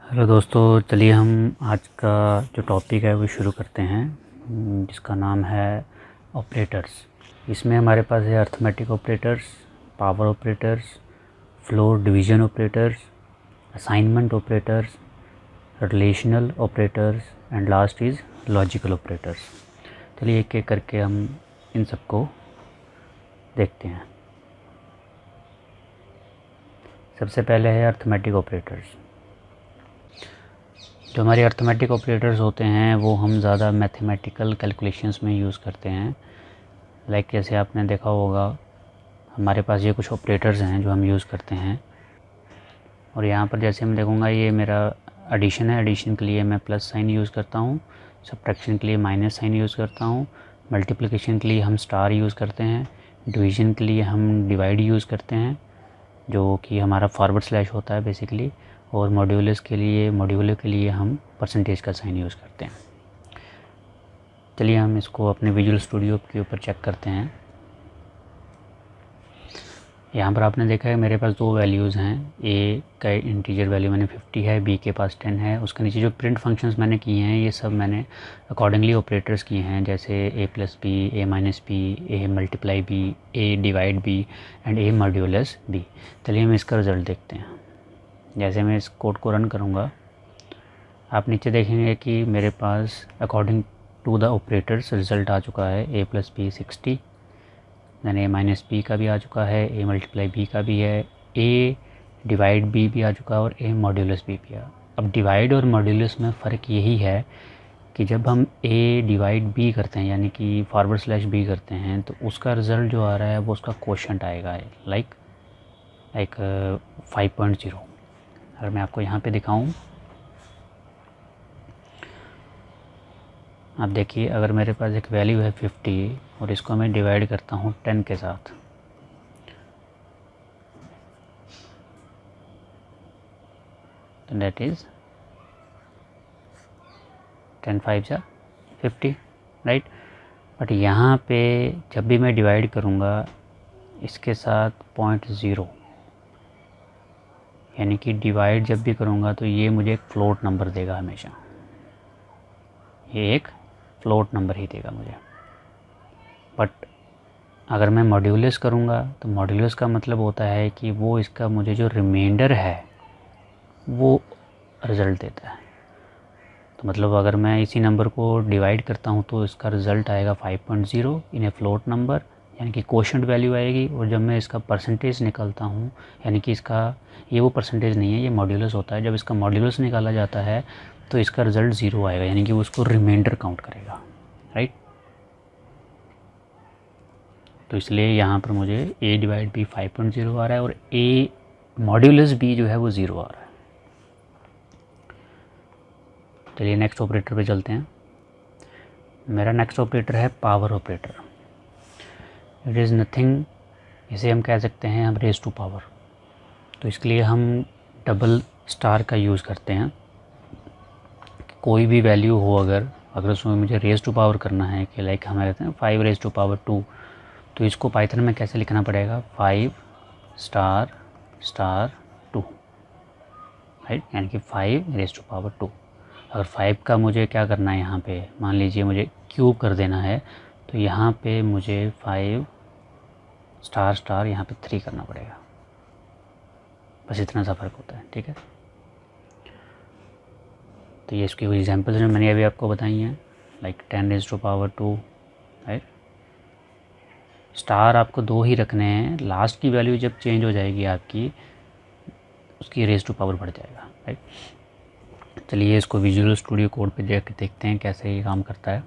Hello दोस्तों, चलिए हम आज का जो टॉपिक है वो शुरू करते हैं, जिसका नाम है ऑपरेटर्स। इसमें हमारे पास है arithmetic operators, power operators, floor division operators, assignment operators, relational operators and last is logical operators. चलिए एक एक करके हम इन सबको देखते हैं। सबसे पहले है अर्थमेटिक ऑपरेटर्स। जो हमारे अर्थमेटिक ऑपरेटर्स होते हैं वो हम ज़्यादा मैथमेटिकल कैलकुलेशंस में यूज़ करते हैं। लाइक जैसे आपने देखा होगा, हमारे पास ये कुछ ऑपरेटर्स हैं जो हम यूज़ करते हैं। और यहाँ पर जैसे मैं देखूँगा, ये मेरा एडिशन है। एडिशन के लिए मैं प्लस साइन यूज़ करता हूँ, सब्ट्रैक्शन के लिए माइनस साइन यूज़ करता हूँ, मल्टीप्लिकेशन के लिए हम स्टार यूज़ करते हैं, डिवीज़न के लिए हम डिवाइड यूज़ करते हैं जो कि हमारा फॉरवर्ड स्लैश होता है बेसिकली, और मॉड्यूलो के लिए हम परसेंटेज का साइन यूज़ करते हैं। चलिए हम इसको अपने विजुअल स्टूडियो के ऊपर चेक करते हैं। यहाँ पर आपने देखा है मेरे पास दो वैल्यूज़ हैं। ए का इंटीजर वैल्यू मैंने 50 है, बी के पास 10 है। उसके नीचे जो प्रिंट फंक्शंस मैंने किए हैं ये सब मैंने अकॉर्डिंगली ऑपरेटर्स किए हैं, जैसे A plus B, A minus B, A multiply B, A divide B and A modulus B. चलिए हम इसका रिज़ल्ट देखते हैं। जैसे मैं इस कोड को रन करूँगा, आप नीचे देखेंगे कि मेरे पास according to the operators result आ चुका है। A plus B 60, then A minus B का भी आ चुका है, ए मल्टीप्लाई बी का भी है, ए डिवाइड बी भी आ चुका है और ए मॉड्यूलस बी भी आ। अब डिवाइड और मॉड्यूलस में फ़र्क यही है कि जब हम ए डिवाइड बी करते हैं यानी कि फॉरवर्ड स्लैश बी करते हैं तो उसका रिज़ल्ट जो आ रहा है वो उसका क्वोशंट आएगा, लाइक 5.0। अगर मैं आपको यहाँ पे दिखाऊं, आप देखिए, अगर मेरे पास एक वैल्यू है 50 और इसको मैं डिवाइड करता हूँ 10 के साथ, तो दैट इज़ 10 5 जा 50, राइट। बट यहाँ पे जब भी मैं डिवाइड करूँगा इसके साथ 0.0, यानी कि डिवाइड जब भी करूँगा तो ये मुझे एक फ्लोट नंबर देगा हमेशा। ये एक फ्लोट नंबर ही देगा मुझे। बट अगर मैं मॉड्यूलस करूँगा तो मॉड्यूलस का मतलब होता है कि वो इसका मुझे जो रिमाइंडर है वो रिज़ल्ट देता है। तो मतलब अगर मैं इसी नंबर को डिवाइड करता हूँ तो इसका रिज़ल्ट आएगा 5.0 इन ए फ्लोट नंबर, यानी कि क्वोशंट वैल्यू आएगी। और जब मैं इसका परसेंटेज निकालता हूँ, यानी कि इसका ये वो परसेंटेज नहीं है, ये मॉड्यूलस होता है। जब इसका मॉड्यूलस निकाला जाता है तो इसका रिज़ल्ट 0 आएगा, यानी कि वो उसको रिमाइंडर काउंट करेगा, राइट। तो इसलिए यहाँ पर मुझे ए डिवाइड बी 5.0 आ रहा है और ए मॉड्यूलस बी जो है वो 0 आ रहा है। चलिए नेक्स्ट ऑपरेटर पे चलते हैं। मेरा नेक्स्ट ऑपरेटर है power operator. It is nothing, इसे हम कह सकते हैं हम रेज़ टू पावर। तो इसके लिए हम डबल स्टार का यूज़ करते हैं। कोई भी वैल्यू हो, अगर उसमें मुझे रेज़ टू पावर करना है कि लाइक हमें कहते हैं 5 raised to power 2, तो इसको पाइथन में कैसे लिखना पड़ेगा, 5 स्टार स्टार 2, राइट, यानी कि 5 raised to power 2। अगर 5 का मुझे क्या करना है, यहाँ पे मान लीजिए मुझे क्यूब कर देना है, तो यहाँ पे मुझे 5 स्टार स्टार यहाँ पे 3 करना पड़ेगा। बस इतना सा फ़र्क होता है, ठीक है। तो ये इसकी कुछ एग्जांपल्स जो मैंने अभी आपको बताई हैं, like 10 raised to power 2, right. Star आपको 2 ही रखने हैं, लास्ट की वैल्यू जब चेंज हो जाएगी आपकी, उसकी रेज़ टू पावर बढ़ जाएगा, राइट। चलिए इसको विजुअल स्टूडियो कोड पे देखते हैं कैसे ये काम करता है।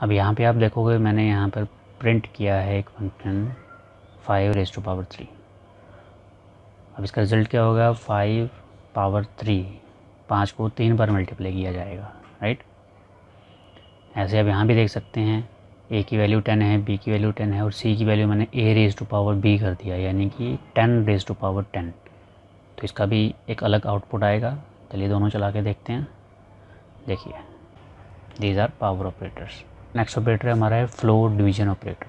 अब यहाँ पे आप देखोगे मैंने यहाँ पर प्रिंट किया है एक फंक्शन 5 raised to power 3। अब इसका रिज़ल्ट क्या होगा, 5 पावर 3, 5 को 3 बार मल्टीप्लाई किया जाएगा, राइट। ऐसे आप यहाँ भी देख सकते हैं, ए की वैल्यू 10 है, बी की वैल्यू 10 है और सी की वैल्यू मैंने ए रेज़ टू पावर बी कर दिया, यानी कि 10 raised to power 10। तो इसका भी एक अलग आउटपुट आएगा। चलिए दोनों चला के देखते हैं। देखिए, these are power operators. Next operator हमारा है फ्लोर डिवीज़न ऑपरेटर।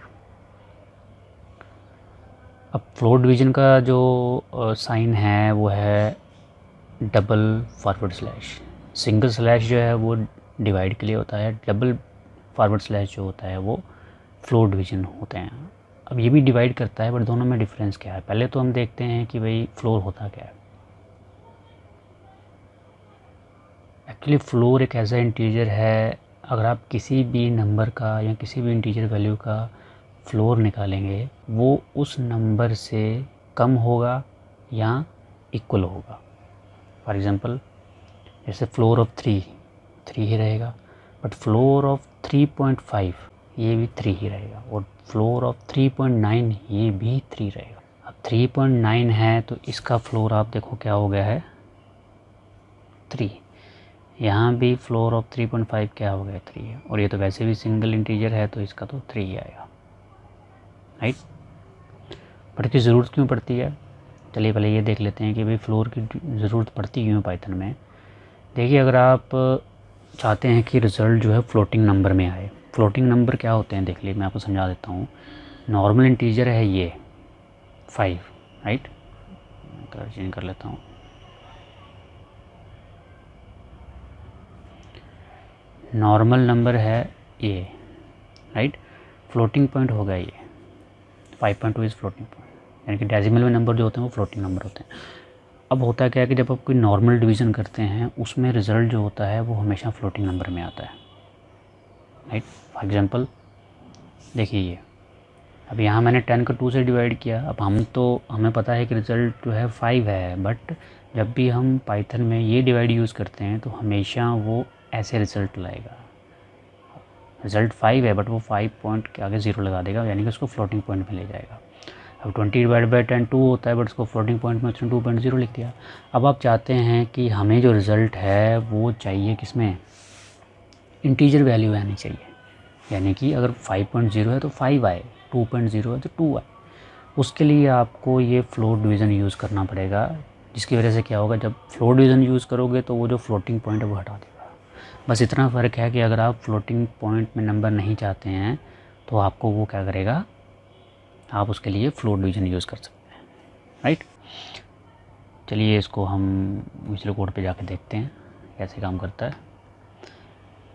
अब फ्लोट डिवीज़न का जो साइन है वो है double forward slash. Single slash जो है वो डिवाइड के लिए होता है, डबल फॉरवर्ड स्लैश जो होता है वो फ्लोट डिवीज़न होते हैं। अब ये भी डिवाइड करता है, बट दोनों में डिफरेंस क्या है। पहले तो हम देखते हैं कि भाई फ्लोर होता क्या है। एक्चुअली फ्लोर एक ऐसा इंटीजर है, अगर आप किसी भी नंबर का या किसी भी इंटीजर वैल्यू का फ्लोर निकालेंगे वो उस नंबर से कम होगा या इक्वल होगा। फॉर एग्ज़ाम्पल जैसे फ्लोर ऑफ 3 ही रहेगा, बट फ्लोर ऑफ 3.5 ये भी 3 ही रहेगा, और फ्लोर ऑफ 3.9 ये भी 3 रहेगा। अब 3.9 है तो इसका फ्लोर आप देखो क्या हो गया है 3। यहाँ भी फ्लोर ऑफ 3.5 क्या हो गया 3 है, और ये तो वैसे भी सिंगल इंटीजर है तो इसका तो 3 ही आएगा, राइट। बट इसकी ज़रूरत क्यों पड़ती है, चलिए पहले ये देख लेते हैं कि भाई फ्लोर की ज़रूरत पड़ती क्यों है पाइथन में। देखिए अगर आप चाहते हैं कि रिज़ल्ट जो है फ्लोटिंग नंबर में आए, फ्लोटिंग नंबर क्या होते हैं देख लीजिए, मैं आपको समझा देता हूँ। नॉर्मल इंटीजर है ये 5, राइट, कलर चेंज कर लेता हूँ। नॉर्मल नंबर है ये, राइट, फ्लोटिंग पॉइंट होगा ये 5.2 इज़ फ्लोटिंग पॉइंट, यानी कि डेसिमल में नंबर जो होते हैं वो फ्लोटिंग नंबर होते हैं। अब होता क्या है कि जब आप कोई नॉर्मल डिवीज़न करते हैं उसमें रिज़ल्ट जो होता है वो हमेशा फ्लोटिंग नंबर में आता है, राइट। फॉर एग्ज़ाम्पल देखिए ये, अब यहाँ मैंने 10 को 2 से डिवाइड किया। अब हमें पता है कि रिज़ल्ट जो है 5 है, बट जब भी हम पाइथन में ये डिवाइड यूज़ करते हैं तो हमेशा वो ऐसे रिज़ल्ट लाएगा। रिज़ल्ट 5 है बट वो 5 पॉइंट के आगे 0 लगा देगा, यानी कि उसको फ्लोटिंग पॉइंट में ले जाएगा। अब 20/10 2 होता है, बट उसको फ्लोटिंग पॉइंट में उसने 2.0 लिख दिया। अब आप चाहते हैं कि हमें जो रिज़ल्ट है वो चाहिए किसमें, इंटीजर वैल्यू आनी चाहिए, यानी कि अगर 5.0 है तो 5 आए, 2.0 है तो 2 आए। उसके लिए आपको ये फ्लोट डिवीज़न यूज़ करना पड़ेगा, जिसकी वजह से क्या होगा, जब फ्लोट डिवीज़न यूज़ करोगे तो वो जो फ्लोटिंग पॉइंट है वो हटा देगा। बस इतना फ़र्क है कि अगर आप फ्लोटिंग पॉइंट में नंबर नहीं चाहते हैं तो आपको वो क्या करेगा, आप उसके लिए फ्लोट डिवीज़न यूज़ कर सकते हैं, राइट। चलिए इसको हम विजुअल कोड पे जाके देखते हैं कैसे काम करता है।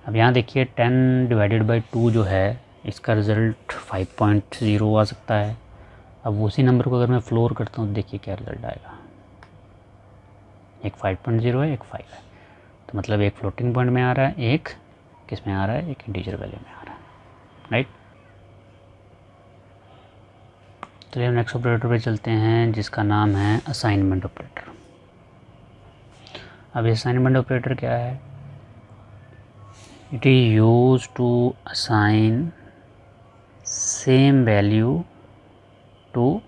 अब यहाँ देखिए 10/2 जो है इसका रिज़ल्ट 5.0 आ सकता है। अब उसी नंबर को अगर मैं फ्लोर करता हूँ तो देखिए क्या रिज़ल्ट आएगा, एक 5.0 है, एक 5 है, तो मतलब एक फ्लोटिंग पॉइंट में आ रहा है, एक किस में आ रहा है, एक इंटीजर वैल्यू में आ रहा है, राइट। चलिए हम नेक्स्ट ऑपरेटर पे चलते हैं जिसका नाम है असाइनमेंट ऑपरेटर। अब असाइनमेंट ऑपरेटर क्या है, it is use to assign same value to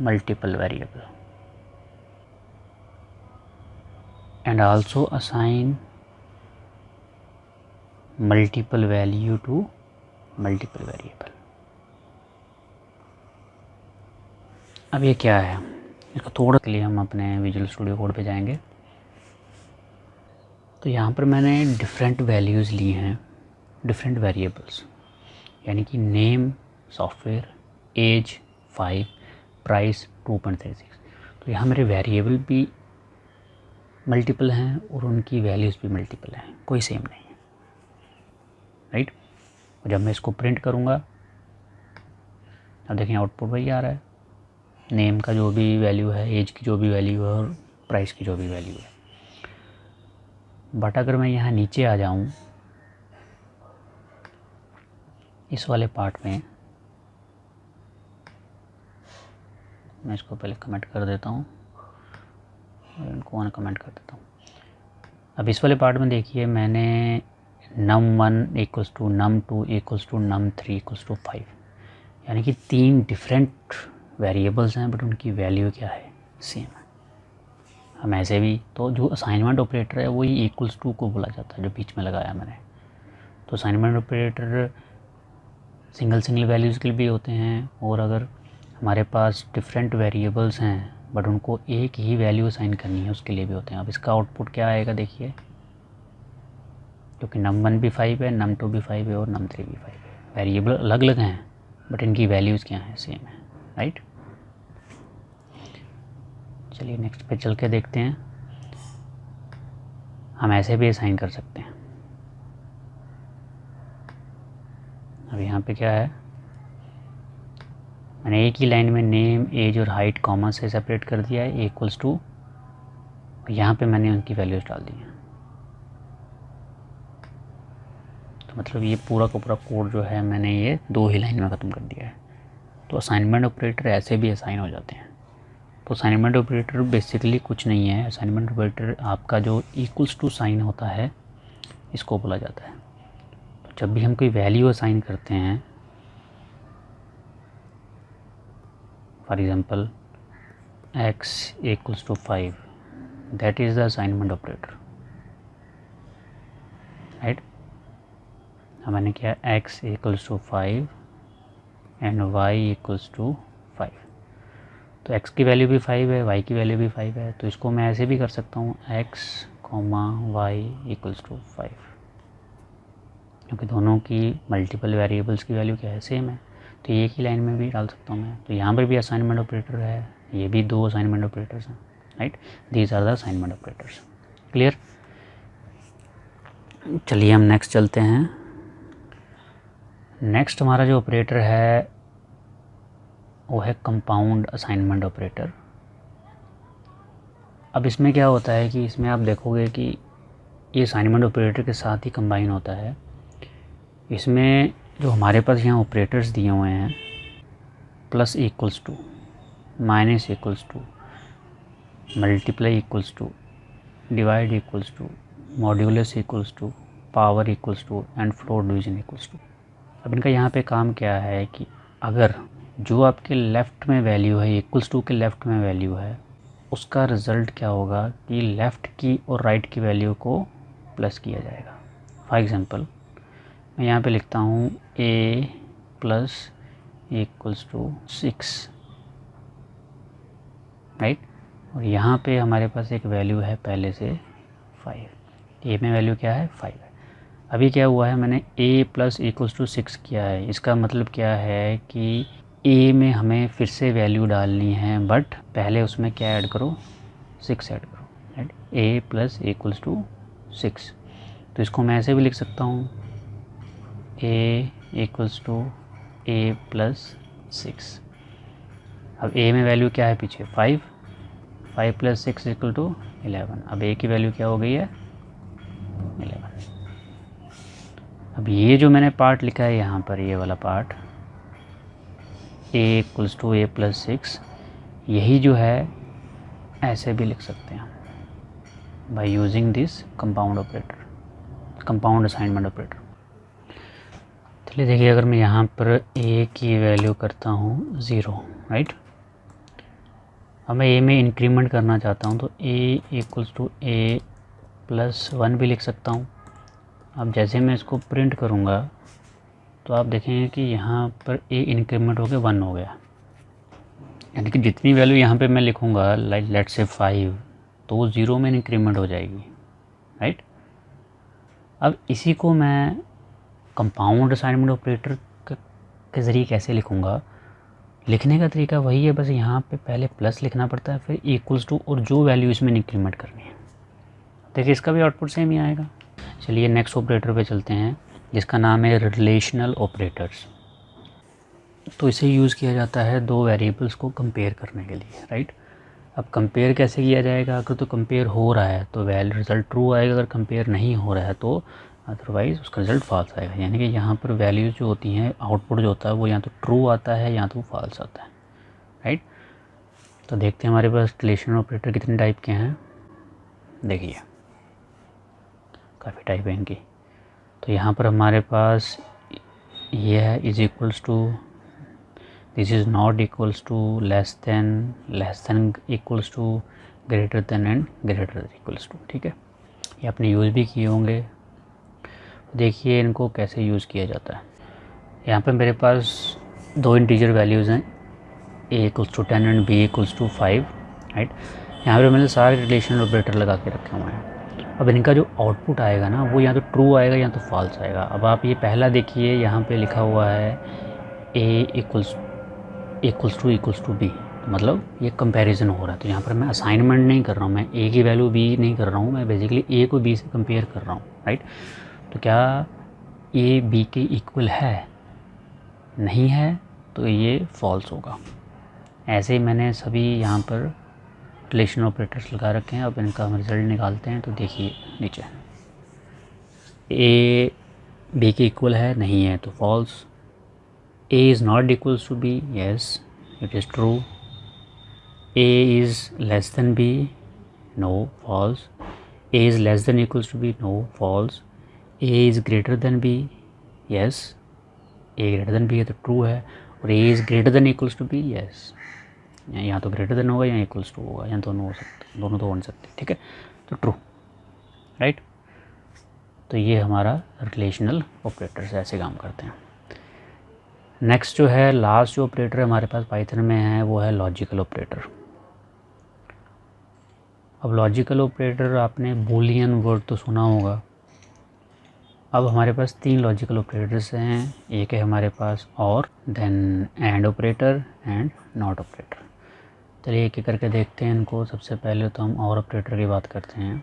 multiple variable and also assign multiple value to multiple variable। अब ये क्या है, इसको थोड़ा के लिए हम अपने विजुअल स्टूडियो कोड पे जाएंगे। तो यहाँ पर मैंने डिफरेंट वैल्यूज़ ली हैं, डिफरेंट वेरिएबल्स, यानी कि नेम सॉफ्टवेयर, एज 5, प्राइस 2.36। तो यहाँ मेरे वेरिएबल भी मल्टीपल हैं और उनकी वैल्यूज़ भी मल्टीपल हैं, कोई सेम नहीं है, राइट। और जब मैं इसको प्रिंट करूँगा अब देखें आउटपुट वही आ रहा है, नेम का जो भी वैल्यू है, एज की जो भी वैल्यू है और प्राइस की जो भी वैल्यू है। बट अगर मैं यहाँ नीचे आ जाऊँ इस वाले पार्ट में, मैं इसको पहले कमेंट कर देता हूँ और इनको अनकमेंट कर देता हूँ। अब इस वाले पार्ट में देखिए मैंने num1 equals to num2 equals to num3 equals to 5, यानी कि 3 डिफरेंट वेरिएबल्स हैं बट उनकी वैल्यू क्या है, सेम है। हम ऐसे भी तो जो असाइनमेंट ऑपरेटर है वही इक्वल्स टू को बोला जाता है, जो बीच में लगाया मैंने। तो असाइनमेंट ऑपरेटर सिंगल वैल्यूज़ के लिए भी होते हैं, और अगर हमारे पास डिफरेंट वेरिएबल्स हैं बट उनको एक ही वैल्यू असाइन करनी है उसके लिए भी होते हैं। अब इसका आउटपुट क्या आएगा देखिए, क्योंकि num1 भी 5 है, num2 भी 5 है और num3 भी 5 है। वेरिएबल अलग अलग हैं बट इनकी वैल्यूज़ क्या हैं, सेम है, राइट। चलिए नेक्स्ट पे चल के देखते हैं। हम ऐसे भी असाइन कर सकते हैं। अब यहाँ पे क्या है, मैंने एक ही लाइन में नेम, एज और हाइट कॉमा से सेपरेट कर दिया है, इक्वल्स टू, यहाँ पे मैंने उनकी वैल्यूज़ डाल दी हैं। तो मतलब ये पूरा का पूरा कोड जो है मैंने ये 2 ही लाइन में ख़त्म कर दिया है। तो असाइनमेंट ऑपरेटर ऐसे भी असाइन हो जाते हैं। तो असाइनमेंट ऑपरेटर बेसिकली कुछ नहीं है। असाइनमेंट ऑपरेटर आपका जो इक्वल्स टू साइन होता है, इसको बोला जाता है। तो जब भी हम कोई वैल्यू असाइन करते हैं, for example x equals to 5, that is the assignment operator, right. मैंने किया x equals to 5 and y equals to 5। तो x की वैल्यू भी 5 है, y की वैल्यू भी 5 है। तो इसको मैं ऐसे भी कर सकता हूँ, x, y इक्वल्स टू 5, क्योंकि दोनों की मल्टीपल वेरिएबल्स की वैल्यू क्या है, सेम है। तो एक ही लाइन में भी डाल सकता हूँ मैं। तो यहाँ पर भी असाइनमेंट ऑपरेटर है, ये भी 2 असाइनमेंट ऑपरेटर्स हैं, right. These are the assignment operators. Clear. चलिए हम नेक्स्ट चलते हैं। नेक्स्ट हमारा जो ऑपरेटर है वो है कंपाउंड असाइनमेंट ऑपरेटर। अब इसमें क्या होता है कि इसमें आप देखोगे कि ये असाइनमेंट ऑपरेटर के साथ ही कंबाइन होता है। इसमें जो हमारे पास यहाँ ऑपरेटर्स दिए हुए हैं, plus equals to, minus equals to, multiply equals to, divide equals to, modulus equals to, power equals to and floor division equals to. अब इनका यहाँ पे काम क्या है कि अगर जो आपके लेफ़्ट में वैल्यू है, इक्वल्स टू के लेफ़्ट में वैल्यू है, उसका रिज़ल्ट क्या होगा कि लेफ़्ट की और राइट की वैल्यू को प्लस किया जाएगा। फॉर एग्ज़ाम्पल मैं यहाँ पे लिखता हूँ a plus equals to 6, right. और यहाँ पे हमारे पास एक वैल्यू है पहले से 5। a में वैल्यू क्या है, 5 है। अभी क्या हुआ है, मैंने a प्लस इक्वल्स टू 6 किया है। इसका मतलब क्या है कि a में हमें फिर से वैल्यू डालनी है, बट पहले उसमें क्या ऐड करो, 6 ऐड करो, right. a plus equals to 6। तो इसको मैं ऐसे भी लिख सकता हूँ, a equals to a plus 6। अब a में वैल्यू क्या है पीछे, 5 प्लस 6 इक्वल टू 11। अब a की वैल्यू क्या हो गई है, 11। अब ये जो मैंने पार्ट लिखा है यहाँ पर, ये वाला part a equals to a plus 6, यही जो है ऐसे भी लिख सकते हैं by using this compound operator, compound assignment operator. चलिए देखिए, अगर मैं यहाँ पर a की वैल्यू करता हूँ 0, राइट। अब मैं a में इंक्रीमेंट करना चाहता हूँ, तो a equals to a plus 1 भी लिख सकता हूँ। अब जैसे मैं इसको प्रिंट करूँगा तो आप देखेंगे कि यहाँ पर a इंक्रीमेंट हो गया 1 हो गया, यानी कि जितनी वैल्यू यहाँ पे मैं लिखूँगा, लाइक लेट्स से 5, तो वो 0 में इंक्रीमेंट हो जाएगी, राइट। अब इसी को मैं कंपाउंड असाइनमेंट ऑपरेटर के ज़रिए कैसे लिखूँगा, लिखने का तरीका वही है, बस यहाँ पे पहले प्लस लिखना पड़ता है, फिर इक्वल्स टू और जो वैल्यू इसमें इंक्रीमेंट करनी है। देखिए इसका भी आउटपुट सेम ही आएगा। चलिए नेक्स्ट ऑपरेटर पे चलते हैं, जिसका नाम है रिलेशनल ऑपरेटर्स। तो इसे यूज़ किया जाता है 2 वेरिएबल्स को कंपेयर करने के लिए, राइट। अब कंपेयर कैसे किया जाएगा, अगर तो कंपेयर हो रहा है तो वैल्यू रिज़ल्ट ट्रू आएगा, अगर कंपेयर नहीं हो रहा है तो अदरवाइज़ उसका रिज़ल्ट फॉल्स आएगा। यानी कि यहाँ पर वैल्यूज़ जो होती हैं, आउटपुट जो होता है वो या तो ट्रू आता है या तो फॉल्स आता है, राइट। तो देखते हैं हमारे पास रिलेशनल ऑपरेटर कितने टाइप के हैं। देखिए काफ़ी टाइप है इनकी। तो यहाँ पर हमारे पास ये है is equals to, this is not equals to, less than equals to, greater than and greater than equals to, ठीक है। ये आपने यूज़ भी किए होंगे। देखिए इनको कैसे यूज़ किया जाता है। यहाँ पे मेरे पास 2 इंटीजर वैल्यूज़ हैं, a equals to 10 and b equals to 5, right. यहाँ पे मैंने सारे रिलेशनल ऑपरेटर लगा के रखे हुए हैं। अब इनका जो आउटपुट आएगा ना, वो या तो ट्रू आएगा या तो फॉल्स आएगा। अब आप ये पहला देखिए, यहाँ पे लिखा हुआ है a इक्वल्स टू b, तो मतलब ये कंपैरिजन हो रहा है। तो यहाँ पर मैं असाइनमेंट नहीं कर रहा हूँ, मैं ए की वैल्यू बी नहीं कर रहा हूँ, मैं बेसिकली ए को बी से कंपेयर कर रहा हूँ, राइट। तो क्या ए बी के इक्वल है? नहीं है, तो ये फॉल्स होगा। ऐसे ही मैंने सभी यहाँ पर रिलेशन ऑपरेटर्स लगा रखे हैं। अब इनका हम रिज़ल्ट निकालते हैं। तो देखिए नीचे, ए बी के इक्वल है, नहीं है, तो false. A is not equals to B, yes it is true. A is less than B, no, false. A is less than equals to B, no, false. A is greater than B, yes, A greater than B है तो true है। और A is greater than equals to B, yes, यहाँ तो greater than होगा या equals to होगा, या दोनों हो सकते, दोनों तो हो नहीं सकते, ठीक है, तो ट्रू, राइट। तो ये हमारा रिलेशनल ऑपरेटर्स ऐसे काम करते हैं। नेक्स्ट जो है, लास्ट जो ऑपरेटर हमारे पास पाइथन में है वो है लॉजिकल ऑपरेटर। अब लॉजिकल ऑपरेटर आपने बूलियन वर्ड तो सुना होगा। अब हमारे पास 3 लॉजिकल ऑपरेटर्स हैं। एक है हमारे पास और, then and operator and not operator. चलिए एक एक करके देखते हैं इनको। सबसे पहले तो हम और ऑपरेटर की बात करते हैं।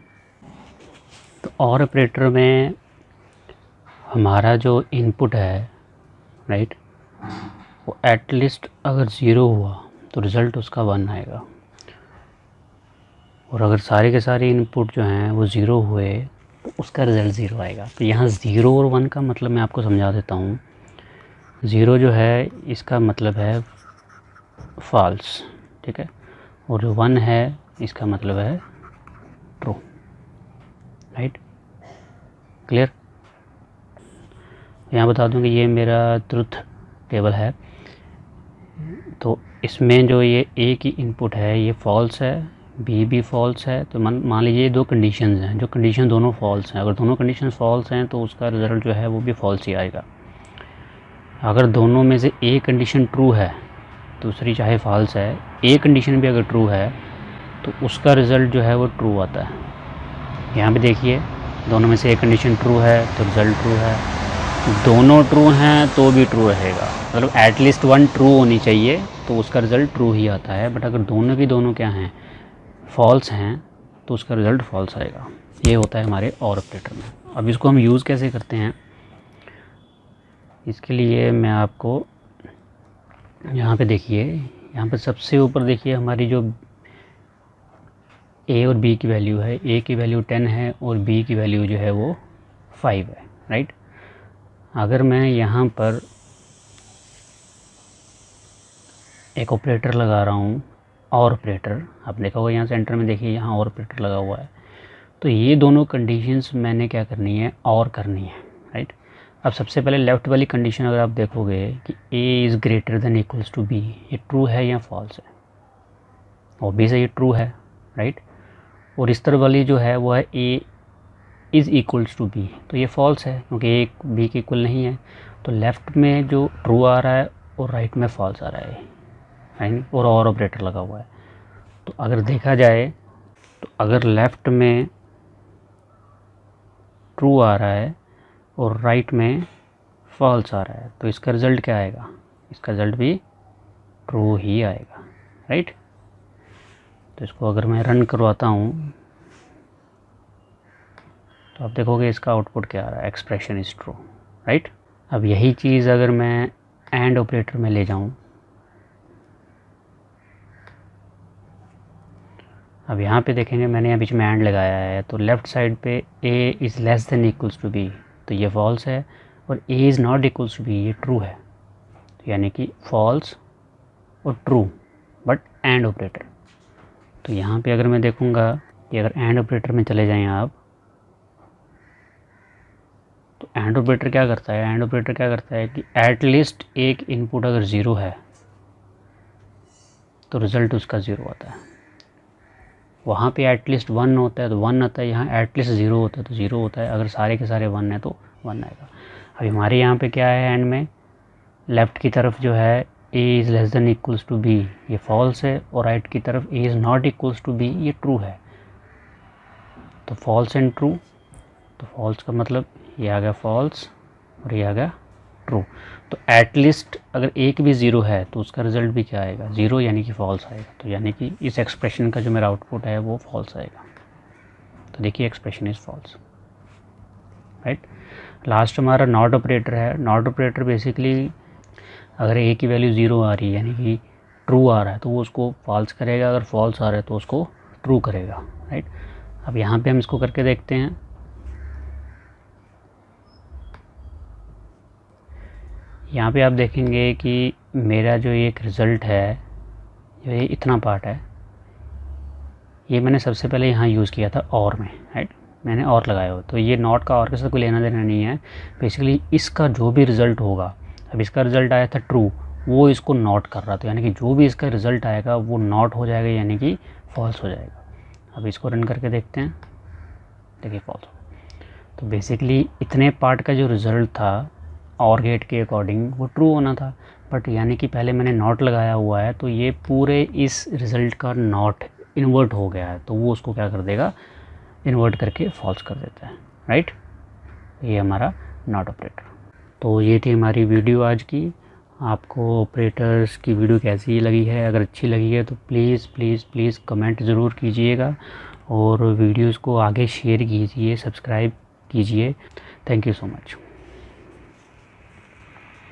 तो और ऑपरेटर में हमारा जो इनपुट है, राइट, वो एटलीस्ट अगर 0 हुआ तो रिज़ल्ट उसका 1 आएगा। और अगर सारे के सारे इनपुट जो हैं वो 0 हुए तो उसका रिज़ल्ट 0 आएगा। तो यहाँ 0 और 1 का मतलब मैं आपको समझा देता हूँ। 0 जो है इसका मतलब है फॉल्स, ठीक है, और जो 1 है इसका मतलब है ट्रू, राइट, क्लियर। यहाँ बता दूँ कि ये मेरा ट्रुथ टेबल है। तो इसमें जो ये ए की इनपुट है ये फॉल्स है, बी भी फॉल्स है। तो मान लीजिए 2 कंडीशंस हैं, जो कंडीशन दोनों फॉल्स हैं। अगर दोनों कंडीशन फॉल्स हैं तो उसका रिज़ल्ट जो है वो भी फॉल्स ही आएगा। अगर दोनों में से एक कंडीशन ट्रू है, दूसरी चाहे फॉल्स है, एक कंडीशन भी अगर ट्रू है तो उसका रिज़ल्ट जो है वो ट्रू आता है। यहाँ पे देखिए, दोनों में से एक कंडीशन ट्रू है तो रिज़ल्ट ट्रू है, दोनों ट्रू हैं तो भी ट्रू रहेगा। मतलब एटलीस्ट 1 ट्रू होनी चाहिए तो उसका रिज़ल्ट ट्रू ही आता है। बट अगर दोनों की दोनों क्या हैं, फॉल्स हैं, तो उसका रिज़ल्ट फॉल्स आएगा। ये होता है हमारे और ऑपरेटर में। अब इसको हम यूज़ कैसे करते हैं, इसके लिए मैं आपको यहाँ पे देखिए, यहाँ पे सबसे ऊपर देखिए हमारी जो ए और बी की वैल्यू है, ए की वैल्यू 10 है और बी की वैल्यू जो है वो 5 है, राइट। अगर मैं यहाँ पर एक ऑपरेटर लगा रहा हूँ, और ऑपरेटर, आप देखा होगा यहाँ सेंटर में देखिए यहाँ और ऑपरेटर लगा हुआ है, तो ये दोनों कंडीशंस मैंने क्या करनी है, और करनी है, राइट। अब सबसे पहले लेफ़्ट वाली कंडीशन अगर आप देखोगे कि A is greater than equals to B, ये ट्रू है या फॉल्स है? ऑब्वियसली ये ट्रू है, राइट। और इस तरह वाली जो है वो है A is equals to B, तो ये फॉल्स है क्योंकि ए बी के इक्वल नहीं है। तो लेफ़्ट में जो ट्रू आ रहा है और राइट में फॉल्स आ रहा है, राइट, और ऑपरेटर लगा हुआ है। तो अगर देखा जाए तो अगर लेफ़्ट में ट्रू आ रहा है और राइट में फॉल्स आ रहा है तो इसका रिज़ल्ट क्या आएगा, इसका रिज़ल्ट भी ट्रू ही आएगा, राइट। तो इसको अगर मैं रन करवाता हूँ तो आप देखोगे इसका आउटपुट क्या आ रहा है, एक्सप्रेशन इज़ ट्रू, राइट। अब यही चीज़ अगर मैं एंड ऑपरेटर में ले जाऊँ, अब यहाँ पे देखेंगे मैंने यहाँ बीच में एंड लगाया है, तो लेफ़्ट साइड पे A is less than equals to B, तो ये फॉल्स है, और A is not equals to B, ये ट्रू है। तो यानी कि फॉल्स और ट्रू, बट एंड ऑपरेटर। तो यहाँ पे अगर मैं देखूँगा कि अगर एंड ऑपरेटर में चले जाएँ आप, तो एंड ऑपरेटर क्या करता है, एंड ऑपरेटर क्या करता है कि एटलीस्ट एक इनपुट अगर 0 है तो रिज़ल्ट उसका 0 आता है। वहाँ पे एटलीस्ट 1 होता है तो 1 आता है, यहाँ एटलीस्ट 0 होता है तो 0 होता है। अगर सारे के सारे 1 है तो 1 आएगा। अभी हमारे यहाँ पे क्या है, एंड में लेफ़्ट की तरफ जो है A is less than equals to B, ये फॉल्स है, और राइट की तरफ A is not equals to B, ये ट्रू है। तो फॉल्स एंड ट्रू, तो फॉल्स का मतलब ये आ गया फॉल्स और ये आ गया ट्रू। तो एटलीस्ट अगर एक भी ज़ीरो है तो उसका रिज़ल्ट भी क्या आएगा, ज़ीरो, यानी कि फॉल्स आएगा। तो यानी कि इस एक्सप्रेशन का जो मेरा आउटपुट है वो फॉल्स आएगा। तो देखिए expression is false, right. Last हमारा नॉट ऑपरेटर है। नॉट ऑपरेटर बेसिकली अगर ए की वैल्यू ज़ीरो आ रही है यानी कि ट्रू आ रहा है तो वो उसको फॉल्स करेगा, अगर फॉल्स आ रहा है तो उसको ट्रू करेगा, राइट। अब यहाँ पे हम इसको करके देखते हैं। यहाँ पे आप देखेंगे कि मेरा जो एक रिज़ल्ट है, ये इतना पार्ट है, ये मैंने सबसे पहले यहाँ यूज़ किया था और में, राइट। मैंने और लगाया हो, तो ये नॉट का और के साथ कोई लेना देना नहीं है। बेसिकली इसका जो भी रिज़ल्ट होगा, अब इसका रिज़ल्ट आया था ट्रू, वो इसको नॉट कर रहा था, यानी कि जो भी इसका रिज़ल्ट आएगा वो नॉट हो जाएगा, यानी कि फॉल्स हो जाएगा। अब इसको रन करके देखते हैं, देखिए फॉल्स हो। तो बेसिकली इतने पार्ट का जो रिज़ल्ट था और गेट के अकॉर्डिंग वो ट्रू होना था, बट यानी कि पहले मैंने नॉट लगाया हुआ है तो ये पूरे इस रिज़ल्ट का नॉट इन्वर्ट हो गया है, तो वो उसको क्या कर देगा, इन्वर्ट करके फॉल्स कर देता है, राइट। ये हमारा नॉट ऑपरेटर। तो ये थी हमारी वीडियो आज की। आपको ऑपरेटर्स की वीडियो कैसी लगी है, अगर अच्छी लगी है तो प्लीज़ प्लीज़ प्लीज़ कमेंट ज़रूर कीजिएगा और वीडियोज़ को आगे शेयर कीजिए, सब्सक्राइब कीजिए। Thank you so much.